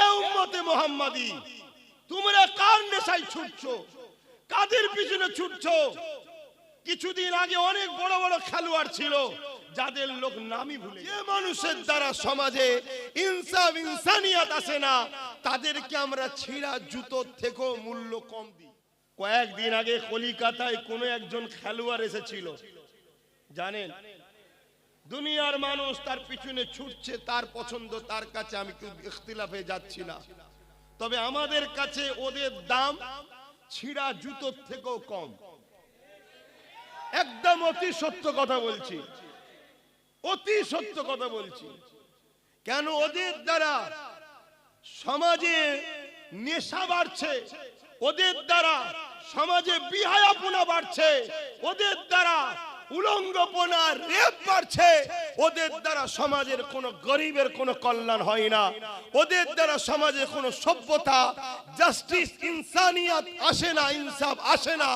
এ উম্মতে মুহাম্মাদি, তোমরা কার নেশায় ছুটছো, কাদের পিছনে ছুটছো? কিছুদিন আগে অনেক বড় বড় খেলোয়াড় ছিল যাদের লোক নামই ভুলে। যে মানুষের দ্বারা সমাজে ইনসাফ ইনসানিয়াত আসে না, তাদেরকে আমরা ছিঁড়া জুতোর থেকেও মূল্য কম দিই। কয়েকদিন আগে কলিকাতায় কোনো একজন খেলোয়াড় এসেছিল, জানেন? দুনিয়ার মানুষ তার পিছনে ছুটছে, তার পছন্দ তার কাছে, আমি একটু ইখতিলাফে যাচ্ছি না, তবে আমাদের কাছে ওদের দাম ছিঁড়া জুতোর থেকেও কম। একদম অতি সত্য কথা বলছি, অতি সত্য কথা বলছি। কেন? ওদের দ্বারা সমাজে নেশা বাড়ছে, ওদের দ্বারা সমাজে বিহায়াপনা বাড়ছে, ওদের দ্বারা উলঙ্গপনা রেপ বাড়ছে, ওদের দ্বারা সমাজের কোন গরিবের কোনো কল্যাণ হয় না, ওদের দ্বারা সমাজে কোনো সভ্যতা, জাস্টিস, ইনসানিয়াত আসে না, ইনসাফ আসে না।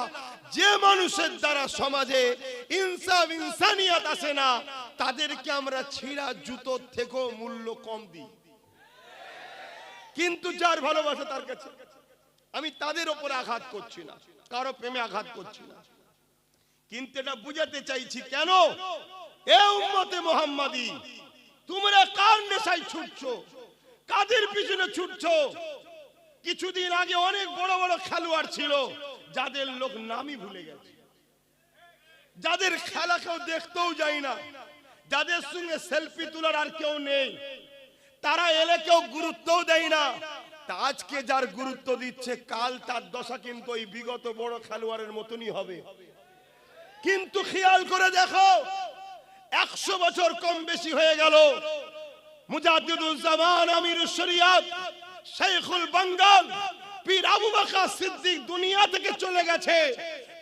যে মানুষের দ্বারা সমাজে ইনসাফ ইনসানিয়াত আসে না, তাদেরকে আমরা ছিঁড়া জুতোর থেকেও মূল্য কম দিই। কিন্তু যার ভালোবাসা তার কাছে, আমি তাদের উপরে আঘাত করছি না, কারো প্রেমে আঘাত করছি না, কিন্তু এটা বুঝাতে চাইছি কেন এ উম্মতে মুহাম্মাদি, তোমরা কার নেশায় ছুটছো, কাদের পিছনে ছুটছো? কিছুদিন আগে অনেক বড় বড় খেলোয়াড় ছিল যাদের লোক নামই ভুলে গেছে, যাদের খেলা কেউ দেখতেও যায় না, যাদের সঙ্গে সেলফি তোলার আর কেউ নেই, তারা এলে কেউ গুরুত্বও দেয় না। তা আজকে যার গুরুত্ব দিচ্ছে, কাল তার দশা কিন্তু ওই বিগত বড় খেলোয়াড়ের মতনই হবে। কিন্তু খেয়াল করে দেখো, 100 বছর কম বেশি হয়ে গেল, মুজাদ্দিদুল জামান, আমিরুশ শরিয়াত, শেখুল বাঙ্গাল, পীর আবু বকর সিদ্দিক দুনিয়া থেকে চলে গেছে।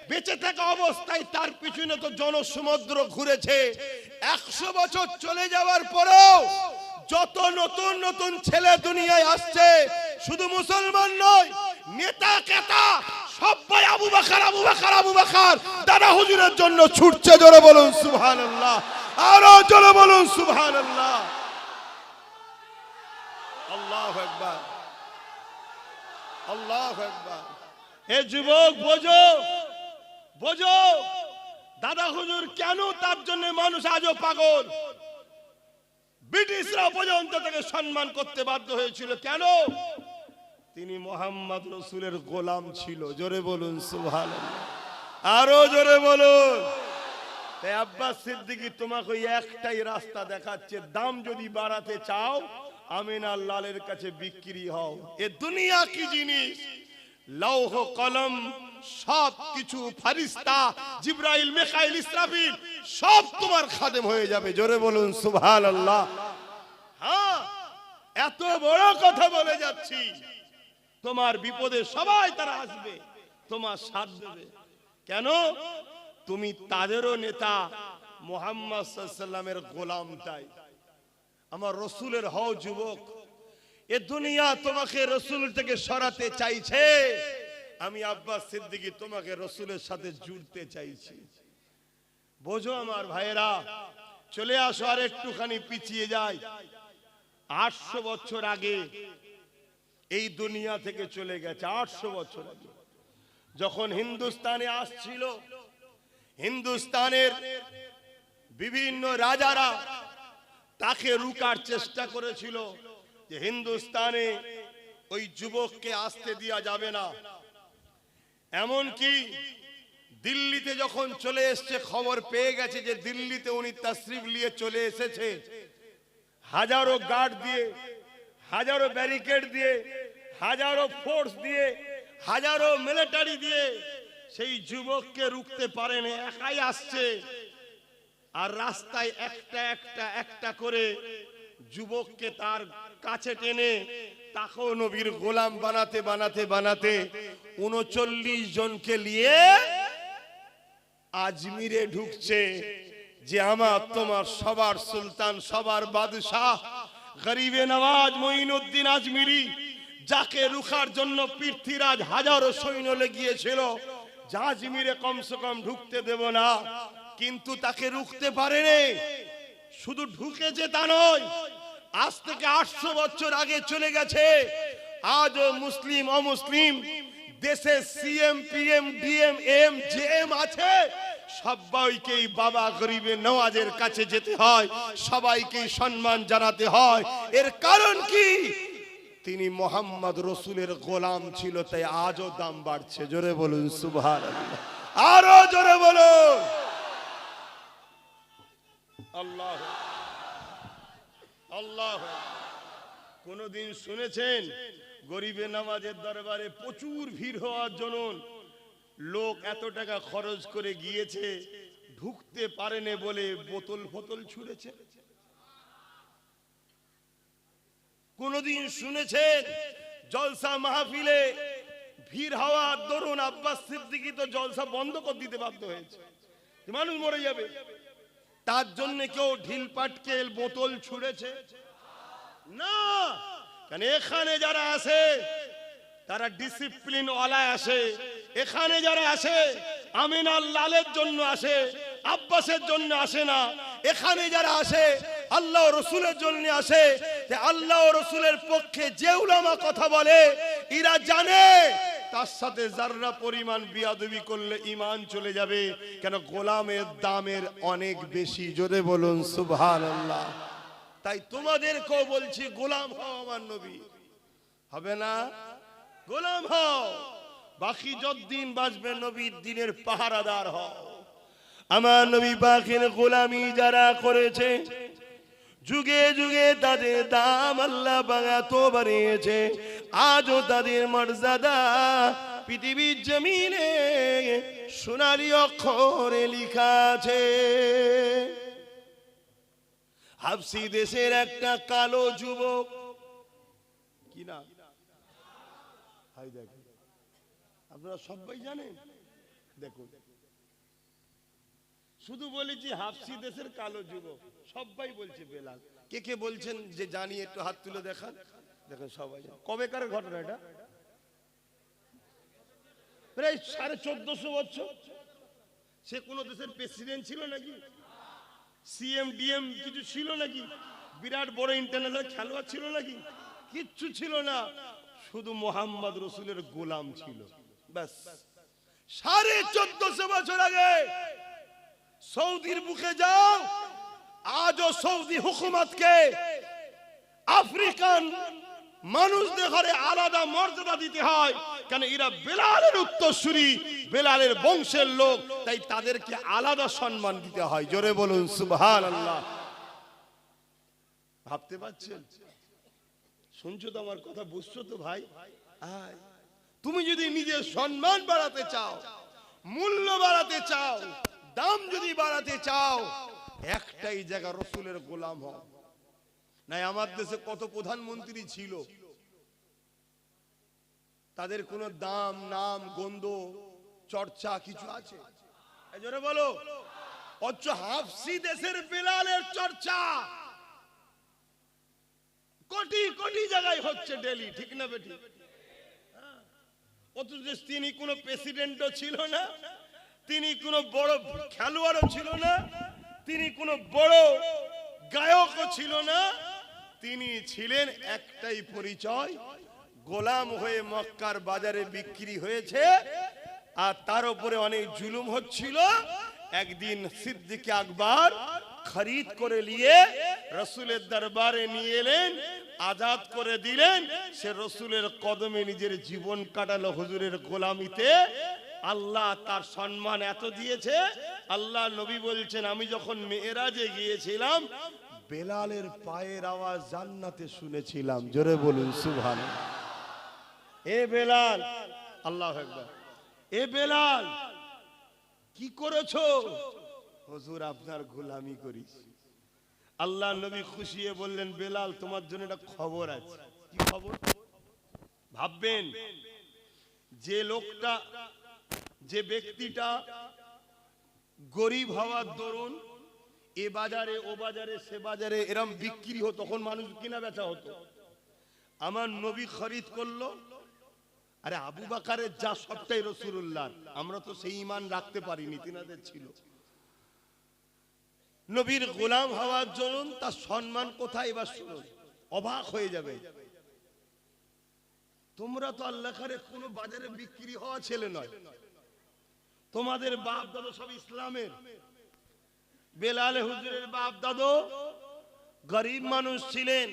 বেঁচে থাকা অবস্থায় তার পিছনে তো জনসমুদ্র ঘুরেছে। 100 বছর চলে যাওয়ার পরেও যত নতুন নতুন ছেলে দুনিয়ায় আসছে, শুধু মুসলমান নয়, নেতা কেতা সবাই আবু বকর আবু বকর আবু বকর দাদা হুজুরের জন্য ছুটছে। জোরে বলুন সুবহানাল্লাহ, আরো জোরে বলুন সুবহানাল্লাহ। আল্লাহু আকবার, আল্লাহু আকবার। এ যুবক বোঝো, বোঝো দাদা হুজুর কেন, তার জন্য মানুষ আজও পাগল। ব্রিটিশরা পর্যন্ত তাকে সম্মান করতে বাধ্য হয়েছিল। কেন? তিনি মোহাম্মদ রসুলের গোলাম ছিল। জোরে বলুন সুবহানাল্লাহ, আরো জোরে বলুন। তাই আব্বাস সিদ্দিকী তোমাকে একটাই রাস্তা দেখাচ্ছে, দাম যদি বাড়াতে চাও আমিনার লালের কাছে বিক্রি হও। এ দুনিয়া কি জিনিস, লৌহ কলম সব কিছু, ফারিস্তা জিবরাইল মিকাইল ইসরাফিল সব তোমার খাদেম হয়ে যাবে। জোরে বলুন সুবহানাল্লাহ। হ্যাঁ, এত বড় কথা বলে যাচ্ছি, তোমার বিপদে সবাই তারা আসবে, তোমার সাথ দেবে। কেন? তুমি তাদেরও নেতা, মুহাম্মদ সাল্লাল্লাহু আলাইহি ওয়াসাল্লামের গোলাম। তাই আমার রসুলের হও যুবক। এ দুনিয়া তোমাকে রসুল থেকে সরাতে চাইছে, আমি আব্বাস সিদ্দিকী তোমাকে রসুলের সাথে জুড়তে চাইছি। বোঝো আমার ভাইয়েরা, চলে আসো আর একটুখানি পিছিয়ে যাই। 800 বছর আগে এই দুনিয়া থেকে চলে গেছে। 800 বছর আগে যখন হিন্দুস্তানে আসছিল, হিন্দুস্তানের বিভিন্ন রাজারা তাকে রুকার চেষ্টা করেছিল যে হিন্দুস্তানে ওই যুবককে আসতে দেওয়া যাবে না। এমনকি দিল্লিতে যখন চলে এসেছে, খবর পেয়ে গেছে যে দিল্লিতে উনি তাশরিফ নিয়ে চলে এসেছে, হাজারো গার্ড দিয়ে, হাজারো ব্যারিকেড দিয়ে, হাজারো ফোর্স দিয়ে, হাজারো মিলিটারি দিয়ে সেই যুবককে রুখতে পারেনি। একাই আসছে, আর রাস্তায় একটা একটা একটা করে যুবককে তার কাছে টেনে তাকেও নবীর গোলাম বানাতে বানাতে বানাতে 39 জনকে নিয়ে আজমিরে ঢুকছে। যে আমার তোমার সবার সুলতান, সবার বাদশাহ, গরিবে নওয়াজ মঈনুদ্দিন আজমিরি, যাকে রুখার জন্য পৃথ্বীরাজ হাজারো সৈন্য লেগিয়েছিল, যা আজমিরে কমসে কম ঢুকতে দেব না, কিন্তু তাকে রুখতে পারেনি। শুধু ঢুকেছে তা নয়, আজ থেকে 800 বছর আগে চলে গেছে। আজও মুসলিম অমুসলিম দেশে CM PM DM M JM আছে, সবাইকেই বাবা গরিবে নওয়াজের কাছে যেতে হয়, সবাইকেই সম্মান জানাতে হয়। এর কারণ কি? তিনি মোহাম্মদ রসুলের গোলাম ছিল, তাই আজও দাম বাড়ছে। জোরে বলুন সুবহানাল্লাহ, আরো জোরে বলুন আল্লাহ আল্লাহ। কোনদিন শুনেছেন গরিবে নামাজের দরবারে প্রচুর ভিড় হওয়ার জন্য লোক এত টাকা খরচ করে গিয়েছে, ঢুকতে পারেনি বলে বোতল ফোতল ছুঁড়েছে? কোনদিন শুনেছেন জলসা মাহফিলে ভিড় হওয়ার দরুন আব্বাস সিদ্দিকী তো জলসা বন্ধ করে দিতে বাধ্য হয়েছে, মানুষ মরে যাবে, তার জন্য কেউ ঢিল পাটকেল বোতল ছুঁড়েছে? না, কারণ এখানে যারা আসে তারা ডিসিপ্লিন ওয়ালা আসে। এখানে যারা আসে আমিনার লালের জন্য আসে, আব্বাসের জন্য আসে না। এখানে যারা আসে আল্লাহ রসুলের জন্য আসে। যে আল্লাহ রসুলের পক্ষে যে উলামা কথা বলে, এরা জানে তার সাথে যাররা পরিমাণ বিয়াদবি করলে ঈমান চলে যাবে, কেন গোলামের দামের অনেক বেশি। জোরে বলুন সুবহানাল্লাহ। তাই তোমাদেরকেও বলছি, গোলাম হও আমার নবী। হবে না? গোলাম হও, বাকি যতদিন বাঁচবে নবীর দিনের পাহারাদার হও। আমার নবী পাকের গোলামি যারা করেছে, যুগে যুগে তাদের দাম আল্লাহ এত বাড়িয়েছে, আজও তাদের মর্যাদা পৃথিবীর জমিনে সোনালী অক্ষরে লেখা আছে। হাবশি দেশের একটা কালো যুবক, কি না হাই দেখেন, আপনারা সবাই জানেন, দেখুন শুধু বলেছি হাবশি দেশের কালো যুবক, সবাই বলছে বেলাল। কে কে বলছেন যে জানি একটু হাত তুলে দেখান। দেখেন সবাই, কবেকার ঘটনা এটা? প্রায় 1450 বছর। সে কোন দেশের প্রেসিডেন্ট ছিল নাকি? সিএম ডিএম কিছু ছিল নাকি? বিরাট বড় ইন্টারন্যাশনাল খেলোয়াড় ছিল নাকি? কিচ্ছু ছিল না, শুধু মোহাম্মদ রসুলের গোলাম ছিল, ব্যাস। 1450 বছর আগে সৌদির বুকে যাও, আজও সৌদি হুকুমতকে আফ্রিকান মানুষদের ঘরে আলাদা মর্যাদা দিতে হয়, কেন এরা বেলালের উত্তরসূরি, বেলালের বংশের লোক, তাই তাদেরকে আলাদা সম্মান দিতে হয়। জোরে বলুন সুবহানাল্লাহ। ভাবতে পারছেন? শুনছো তো আমার কথা, বুঝছো তো ভাই? তুমি যদি নিজের সম্মান বাড়াতে চাও, মূল্য বাড়াতে চাও, দাম যদি বাড়াতে চাও, একটাই জায়গা, রসুলের গোলাম হও। নাই আমার দেশে কত প্রধানমন্ত্রী ছিল, তাদের কোনো দাম নাম গন্ধ চর্চা কিছু আছে? জোরে বলো। অথচ হাবশি দেশের বেলালের চর্চা কোটি কোটি জায়গায় হচ্ছে ডেলি, ঠিক না বেটি? অথচ তিনি কোনো প্রেসিডেন্টও ছিল না, তিনি কোনো বড় খেলোয়াড়ও ছিল না, তিনি কোনো বড় গায়কও ছিল না, তিনি ছিলেন একটাই পরিচয়, গোলাম হয়ে মক্কার বাজারে বিক্রি হয়েছে, আর তার উপরে অনেক জুলুম হচ্ছিল। একদিন সিদ্দিক আকবর খরিদ করে নিয়ে রসুলের দরবারে নিয়ে এলেন, আজাদ করে দিলেন। সে রসুলের কদমে নিজের জীবন কাটালো হুজুরের গোলামিতে। আল্লাহ তার সম্মান এত দিয়েছে, আল্লাহ নবী বলছেন, আমি যখন মেরাজে গিয়েছিলাম বেলালের পায়ের আওয়াজ জান্নাতে শুনেছিলাম। জোরে বলুন সুবহানাল্লাহ। এ বেলাল, আল্লাহু আকবার, এ বেলাল কি করেছো? হুজুর আপনার গোলামি করি। আল্লাহ নবী খুশি হয়ে বললেন, বেলাল তোমার জন্য একটা খবর আছে। কি খবর? ভাববেন, যে লোকটা, যে ব্যক্তিটা গরিব হওয়ার দরুন এ বাজারে ও বাজারে সে বাজারে এরম বিক্রি হতো, তখন মানুষ কিনা বেচা হতো, আমার নবী খরিদ করলো। আরে আবু বকরের যা সবটাই রাসূলুল্লাহ, আমরা তো সেই ঈমান রাখতে পারিনি, তিনাদের ছিল। নবীর গোলাম হওয়ার জন্য তার সম্মান কোথায়? এবার শুনুন, অবাক হয়ে যাবে। তোমরা তো আল্লাহরে কোনো বাজারে বিক্রি হওয়া ছেলে নয়, তোমাদের বাপ দাদা সব ইসলামের। বেলাল হুজুরের বাপ দাদু গরিব মানুষ ছিলেন,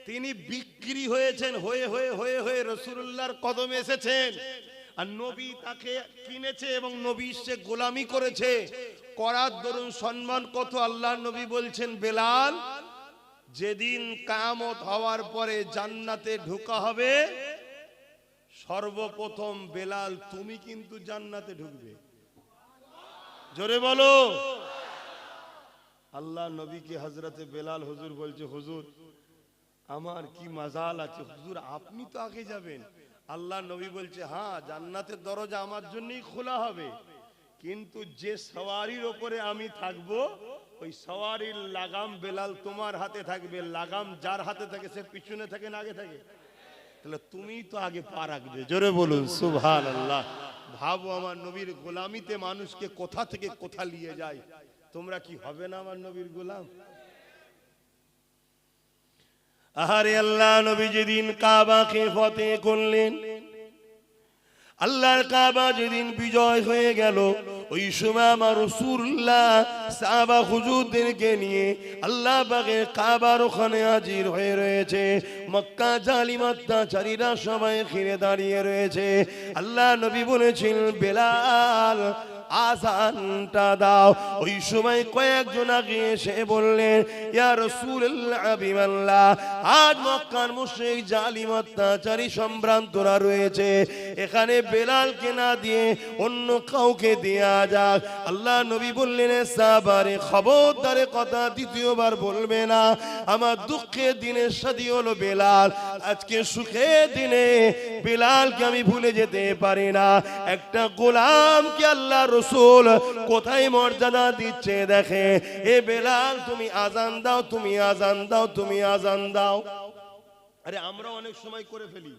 তিনি বিক্রি হয়েছেন, হয়ে হয়ে হয়ে হয়ে রাসূলুল্লাহর কদমে এসেছেন। আর নবী তাকে কিনেছে এবং নবী সে গোলামি করেছে, করার দরুন সম্মান কত। আল্লাহর নবী বলছেন, বেলাল যেদিন কিয়ামত হওয়ার পরে জান্নাতে ঢোকা হবে, সর্বপ্রথম বেলাল তুমি কিন্তু জান্নাতে ঢুকবে। জোরে বলো। আল্লাহ নবীকে হযরতে বেলাল হুজুর বলছে, হুজুর আমার কি মাজাল আছে, হুজুর আপনি তো আগে যাবেন। আল্লাহ নবী বলছে, হ্যাঁ জান্নাতের দরজা আমার জন্যই খোলা হবে, কিন্তু যে সওয়ারির উপরে আমি থাকবো ওই সওয়ারির লাগাম বেলাল তোমার হাতে থাকবে। লাগাম যার হাতে থাকে সে পিছনে থাকে না আগে থাকে? তাহলে তুমি তো আগে পা রাখবে। জোরে বলুন সুবহানাল্লাহ। ভাবো আমার নবীর গোলামিতে মানুষকে কোথা থেকে কোথা নিয়ে যায়। তোমরা কি হবে না আমার নবীর গোলাম? আহারে আল্লাহ নবী যেদিন কাবাকে ফতেহ করলেন, আল্লাহর কাবা যেদিন বিজয় হয়ে গেল, ওই সময় আমার রাসূলুল্লাহ সাহাবা হুজুরদেরকে নিয়ে আল্লাহ পাকের কাবার ওখানে হাজির হয়ে রয়েছে। মক্কা জালিম অত্যাচারীরা সবাই ঘিরে দাঁড়িয়ে রয়েছে। আল্লাহ নবী বলেছেন, বেলাল আযানটা দাও। ওই সময় কয়েকজন আগে এসে বললেন, ইয়া রাসূলুল্লাহ হাবিবাল্লাহ, আজ মক্কার মুশরিক জালিম অত্যাচারী সম্ভ্রান্তরা রয়েছে, এখানে বেলালকে না দিয়ে অন্য কাউকে দেয়া যাক। আল্লাহ নবী বললেন, সাহাবারে খবরদারে কথা দ্বিতীয়বার বলবে না। আমার দুঃখের দিনের সাথী হলো বেলাল, আজকে সুখের দিনে বেলালকে আমি ভুলে যেতে পারি না। একটা গোলামকে আল্লাহ রাসূল কোথায় মর্যাদা দিচ্ছে দেখে। এ বেলাল তুমি আজান দাও, তুমি আজান দাও, তুমি আজান দাও। আরে আমরা অনেক সময় করে ফেলি,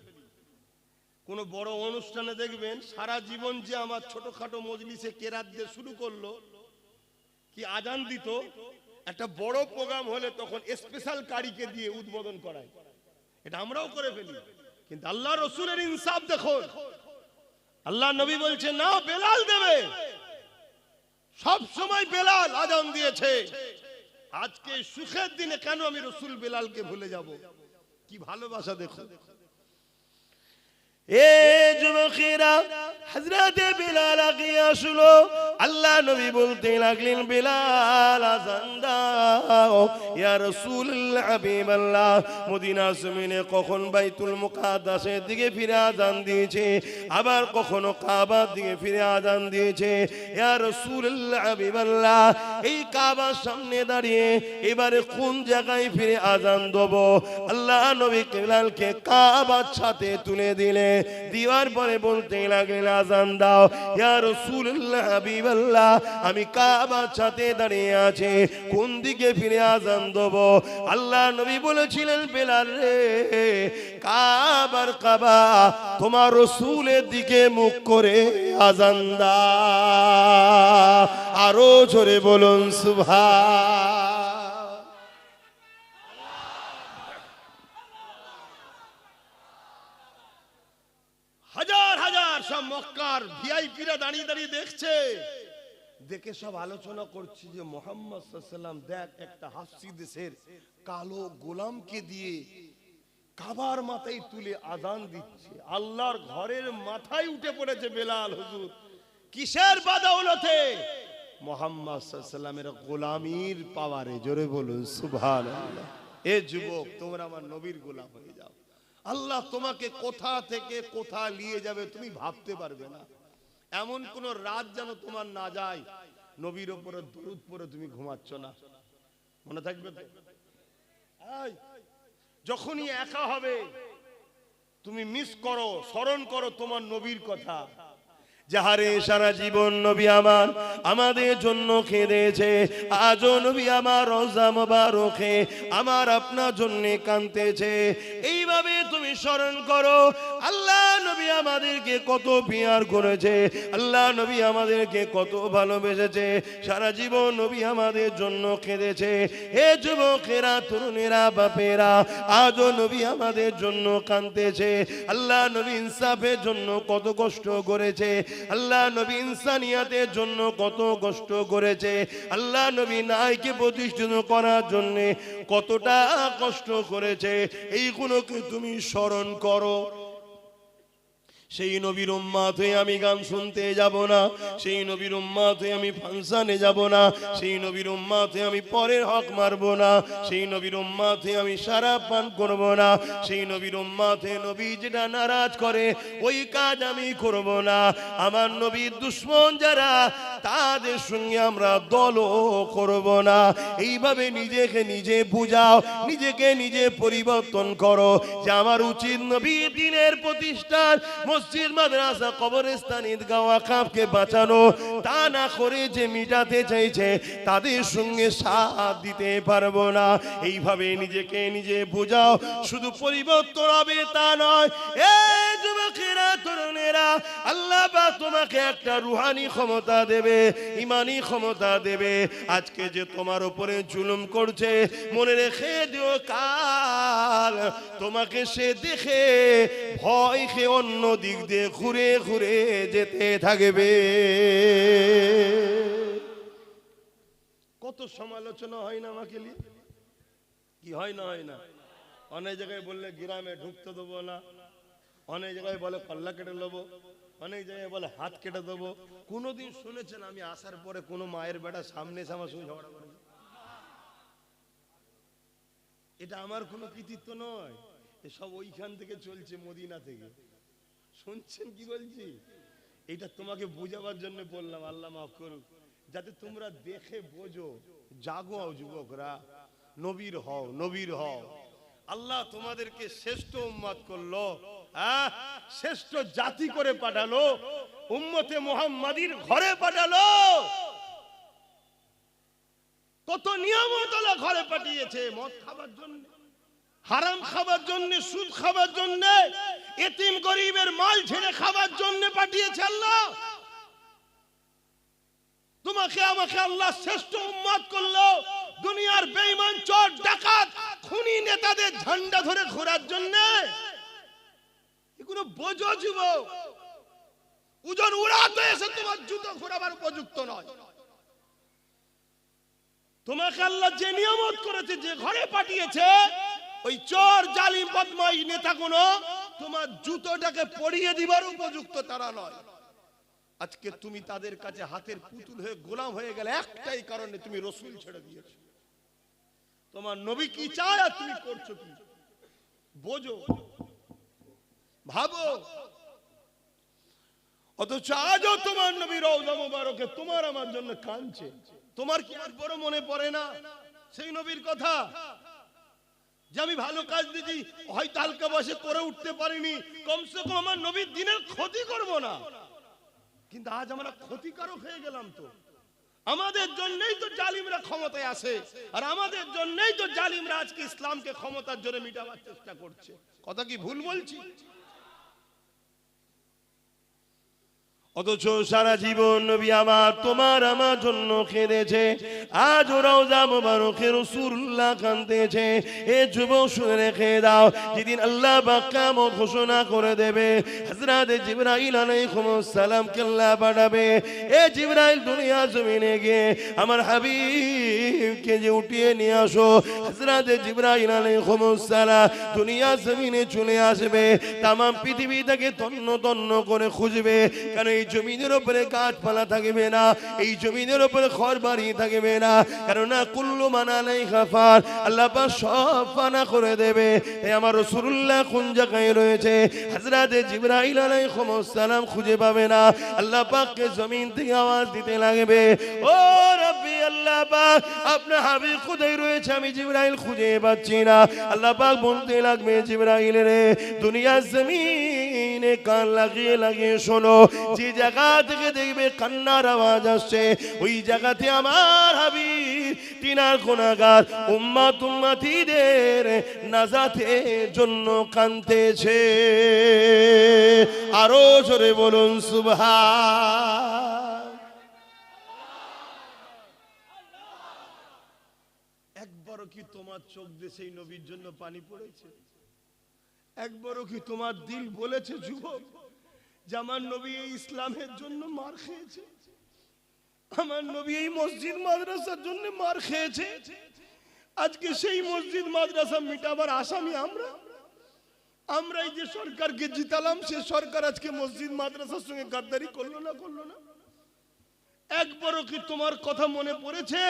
কোন বড় অনুষ্ঠানে দেখবেন সারা জীবন যে আমার ছোটখাটো মজলিসে কেরাত দিয়ে শুরু করলো, কি আজান দিত, একটা বড় প্রোগ্রাম হলে তখন স্পেশাল কারিকে দিয়ে উদ্বোধন করায়। এটা আমরাও করে ফেলি, কিন্তু আল্লাহ রাসূলের ইনসাফ দেখুন। আল্লাহ নবী বলছে, না বেলাল দেবে। সব সময় বেলাল আজান দিয়েছে। আজকে সুখের দিনে কেন আমি রাসূল বেলালকে ভুলে যাব? কি ভালোবাসা দেখো। এ যুবকেরা, হযরতে বেলাল আগে আসলো। আল্লাহ নবী বলতে লাগলেন, বেলাল আযান দাও। ইয়া রাসূলুল্লাহ হাবিবাল্লাহ, মদিনা জমিনে কখন বাইতুল মুকাদ্দাসের দিকে ফিরে আযান দিয়েছে, আবার কখনো কাবার দিকে ফিরে আযান দিয়েছে। ইয়া রাসূলুল্লাহ হাবিবাল্লাহ, এই কাবার সামনে দাঁড়িয়ে এবারে কোন জায়গায় ফিরে আযান দেব? আল্লাহ নবী বেলালকে কাবার সাথে তুলে দিলে, দিওয়ার পরে বলতে লাগলেন, আযান দাও। ইয়া রাসূলুল্লাহ হাবিবাল্লাহ, আমি কাবার সাথে দাঁড়িয়ে আছি, কোন দিকে ফিরে আযান দেব? আল্লাহ নবী বলেছিলেন, বেলাল রে, কাবার কাবা তোমার রাসূলের দিকে মুখ করে আযান দাও। আরো জোরে বলুন সুবহান। হাজার হাজার সব মক্কার ভিআইপিরা দাঁড়িয়ে দাঁড়িয়ে দেখছে, দেখে সব আলোচনা করছে যে মুহাম্মদ সাল্লাল্লাহু আলাইহি ওয়াসাল্লাম দেখ একটা হাসি দেশের কালো গোলামকে দিয়ে কাবার মাথায় তুলে আযান দিচ্ছে। আল্লাহর ঘরের মাথায় উঠে পড়েছে বেলাল হুজুর। কিসের বাদাউলতে? মুহাম্মদ সাল্লাল্লাহু আলাইহি ওয়াসাল্লামের গোলামির পাওয়ারে। জোরে বলুন সুবহানাল্লাহ। এ যুবক, তোমরা আমার নবীর গোলাম হয়ে যাও। আল্লাহ তোমাকে কোথা থেকে কোথা নিয়ে যাবে তুমি ভাবতে পারবে না। এমন কোন রাত যেন তোমার না যায় নবীর উপরে দরুদ পড়ে তুমি ঘুমাচ্ছ না। মনে থাকবে তো? যখনই একা হবে তুমি মিস করো, স্মরণ করো তোমার নবীর কথা। যাহারে সারা জীবন নবী আমার আমাদের জন্য কেঁদেছে, আজও নবী আমার রওজা মোবারকে আমার আপনার জন্য কাঁদতেছে। এইভাবে তুমি স্মরণ করো আল্লাহ নবী আমাদেরকে কত পিয়ার করেছে, আল্লাহ নবী আমাদেরকে কত ভালোবেসেছে, সারা জীবন নবী আমাদের জন্য কেঁদেছে। হে যুবকেরা, তরুণেরা, বাপেরা, আজও নবী আমাদের জন্য কাঁদতেছে। আল্লাহ নবী ইনসাফের জন্য কত কষ্ট করেছে, আল্লাহ নবী ইনসানিয়াতের জন্য কত কষ্ট করেছে, আল্লাহ নবী নাইকে প্রতিষ্ঠিত করার জন্য কতটা কষ্ট করেছে। এইগুলোকে তুমি স্মরণ করো। সেই নবীর উম্মত হয়ে আমি গান শুনতে যাব না, সেই নবীর উম্মত হয়ে আমি ফাংশনে যাব না, সেই নবীর উম্মত হয়ে আমি পরের হক মারব না, সেই নবীর উম্মত হয়ে আমি শরাব পান করব না, সেই নবীর উম্মত হয়ে নবী যেটা নারাজ করে ওই কাজ আমি করব না। আমার নবীর দুশমন যারা তাদের সঙ্গে আমরা দলও করব না। এইভাবে নিজেকে নিজে বুঝাও, নিজেকে নিজে পরিবর্তন করো যে আমার উচিত নবীর দ্বীনের প্রতিষ্ঠান, মসজিদ, মাদ্রাসা, কবরস্থান, ঈদগাহ, ওয়াকফকে বাঁচানো, তা না করে যে মিটাতে চাইছে তাদের সঙ্গে সাথ দিতে পারবো না। এইভাবে নিজেকে নিজে বুঝাও, শুধু পরিবর্তন হবে তা নয়। এই যুবকেরা, তরুণেরা, আল্লাহ পাক তোমাকে একটা রুহানি ক্ষমতা দেবে, ইমানি ক্ষমতা দেবে। আজকে যে তোমার উপরে জুলুম করছে, মনে রেখে দিও কাল তোমাকে সে দেখে ভয় খেয়ে অন্য দিক দিয়ে ঘুরে ঘুরে যেতে থাকবে। কত সমালোচনা হয় না আমাকে নিয়ে, কি হয় না হয় না? অনেক জায়গায় বললে গ্রামে ঢুকতে দেবো না, অনেক জায়গায় বলে কল্লা কেটে নেবো, অনেক জায়গায় বলে হাত কেটে দেবো। কোনোদিন শুনেছেন আমি আসার পরে কোনো মায়ের বেটা সামনে এসে আমার সঙ্গে ঝগড়া করে? এটা আমার কোনো কৃতিত্ব নয়, এসব ওইখান থেকে চলছে, মদিনা থেকে। শুনছেন কি বলছি? এটা তোমাকে বোঝাবার জন্য বললাম, আল্লাহ মাফ করুক, যাতে তোমরা দেখে বোঝো। জাগো যুবকরা, নবীর হও, নবীর হও। আল্লাহ তোমাদেরকে শ্রেষ্ঠ উম্মত করলো, শ্রেষ্ঠ জাতি করে পাঠালো, উম্মতে মুহাম্মাদির ঘরে পাঠালো। কত নিয়ামত আল্লাহ ঘরে পাঠিয়েছে, মদ খাবার জন্য, হারাম খাবার জন্য, সুদ খাবার জন্য, এতিম গরিবের মাল ছেড়ে খাবার জন্য পাঠিয়েছে আল্লাহ। তোমাকে আমাকে আল্লাহ শ্রেষ্ঠ উম্মত করলো দুনিয়ার বেঈমান, চোর, ডাকাত, খুনি নেতাদের ঝান্ডা ধরে ঘোরার জন্য। এগুলো বোঝো যুবক, ওজন উড়াতে এসে তোমার জুতো ঘোরাবার উপযুক্ত নয়। তোমাকে আল্লাহ যে নিয়ামত করেছে, যে ঘরে পাঠিয়েছে, ওই চোর, জালিম, বদমাইশ নেতাগুলো তোমার জুতোটাকে পরিয়ে দিবার উপযুক্ত তারা নয়। আজকে তুমি তাদের কাছে হাতের পুতুল হয়ে গোলাম হয়ে গেলে একটাই কারণে, তুমি রসুল ছেড়ে দিয়েছো। তোমার নবী কি চায় আর তুমি করছো কি? বোঝো, ভাবো। অথচ আজও তোমার নবী রওজা মুবারকে তোমার আমার জন্য কাঁদছে। তোমার কি আর বড় মনে পড়ে না সেই নবীর কথা, যে আমি ভালো কাজ দিয়েছি, হয়তো হালকা বয়সে করে উঠতে পারিনি, কমসে কম আমার নবীর দিনের ক্ষতি করব না। কিন্তু আজ আমরা ক্ষতিকারক হয়ে গেলাম। তো আমাদের জন্যই তো জালিমরা ক্ষমতায় আসে, আর আমাদের জন্যই তো জালিমরা আজকে ইসলামকে ক্ষমতার জন্য মিটাবার চেষ্টা করছে। কথা কি ভুল বলছি? অথচ সারা জীবন নবী আমার তোমার আমার জন্য কেঁদেছে। আজ রওজা মুবারকে রাসূলুল্লাহ কাঁদতেছে। এ যুবক শুনে রেখে দাও, যেদিন আল্লাহ পাক কিয়ামত ঘোষণা করে দেবে, হযরত জিবরাইল আলাইহিস সালাম কে আল্লাহ পাঠাবে। এ জিবরাইল, দুনিয়া জমিনে গিয়ে আমার হাবিবকে যে উঠিয়ে নিয়ে আসো। হযরত জিবরাইল আলাইহিস সালাম দুনিয়া জমিনে চলে আসবে, তাম পৃথিবী থেকে তন্ন তন্ন করে খুঁজবে, কারণ এই জমিনের উপরে গাছপালা থাকবে না, এই জমিনের উপরে ঘরবাড়ি থাকবে না, কারণ কুল্লু মান আলাইহা ফান, আল্লাহ পাক সব ফানা করে দেবে। এই আমার রাসূলুল্লাহ কোন জায়গায় রয়েছে, হযরত জিবরাইল আলাইহিস সালাম খুঁজে পাবে না। আল্লাহ পাককে জমিন থেকে আওয়াজ দিতে লাগবে, ও রব্বি, আল্লাহ পাক আপনার হাবিব কোথায় রয়েছে, আমি জিবরাইল খুঁজে পাচ্ছি না। আল্লাহ পাক বলতে লাগবে, জিবরাইল রে, দুনিয়ার জমিন জমিনে কান লাগিয়ে লাগিয়ে শোনো, যে জায়গা থেকে দেখবে কান্নার আওয়াজ আসছে, ওই জায়গাতে আমার হাবিব তিনার গুনাহগার উম্মত উম্মতিদের নাজাতের জন্য কাঁদতেছে। আরো জোরে বলুন সুবহান। একবারও কি তোমার চোখ দিয়ে সেই নবীর জন্য পানি পড়েছে? একবারও কি তোমার দিল বলেছে যুবক যে আমার নবী এই ইসলামের জন্য মার খেয়েছে, আমার নবী এই মসজিদ মাদ্রাসার জন্য মার খেয়েছে, আজকে সেই মসজিদ মাদ্রাসা মিটাবার আসামি আমরা? আমরা এই যে সরকারকে জিতালাম, সে সরকার আজকে মসজিদ মাদ্রাসার সঙ্গে গাদ্দারি করলো না? একবারও কি তোমার কথা মনে পড়েছে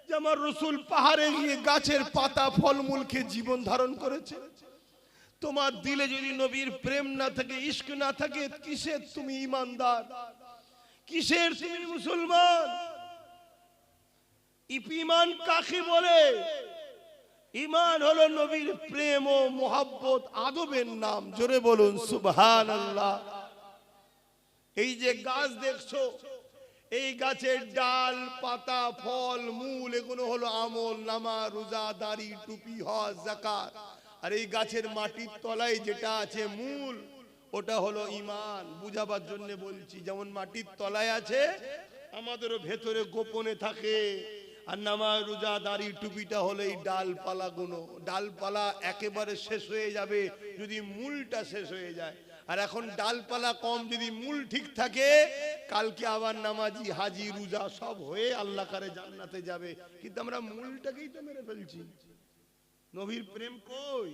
যে আমার রসুল পাহাড়ে গিয়ে গাছের পাতা ফলমূল খেয়ে জীবন ধারণ করেছে? তোমার দিলে যদি নবীর প্রেম না থাকে, ইশক না থাকে, কিসের তুমি ঈমানদার, কিসের তুমি মুসলমান? ঈমান কাকে বলে? ঈমান হলো নবীর প্রেম ও মোহাব্বত, আদবের নাম। জোরে বলুন সুবহানাল্লাহ। এই যে গাছ দেখছো, এই গাছের ডাল, পাতা, ফল, মূল, এগুলো হলো আমল নামা, রোজা, দাড়ি, টুপি, হজ, যাকাত। আর এই গাছের মাটির তলায় যেটা আছে মূল, ওটা হলো ঈমান। বুঝাবার জন্য বলছি, যেমন মাটির তলায় আছে, আমাদেরও ভেতরে গোপনে থাকে। আর নামাজ, রোজা, দাড়ি, টুপিটা হলো এই ডালপালা গুলো। ডালপালা একেবারে শেষ হয়ে যাবে যদি মূলটা শেষ হয়ে যায়। আর এখন ডালপালা কম, যদি মূল ঠিক থাকে, কালকে আবার নামাজি, হাজি, রোজা সব হয়ে আল্লাহ কারে জান্নাতে যাবে। কিন্তু আমরা মূলটাকেই তো মেরে ফেলছি। নবীর প্রেম কই?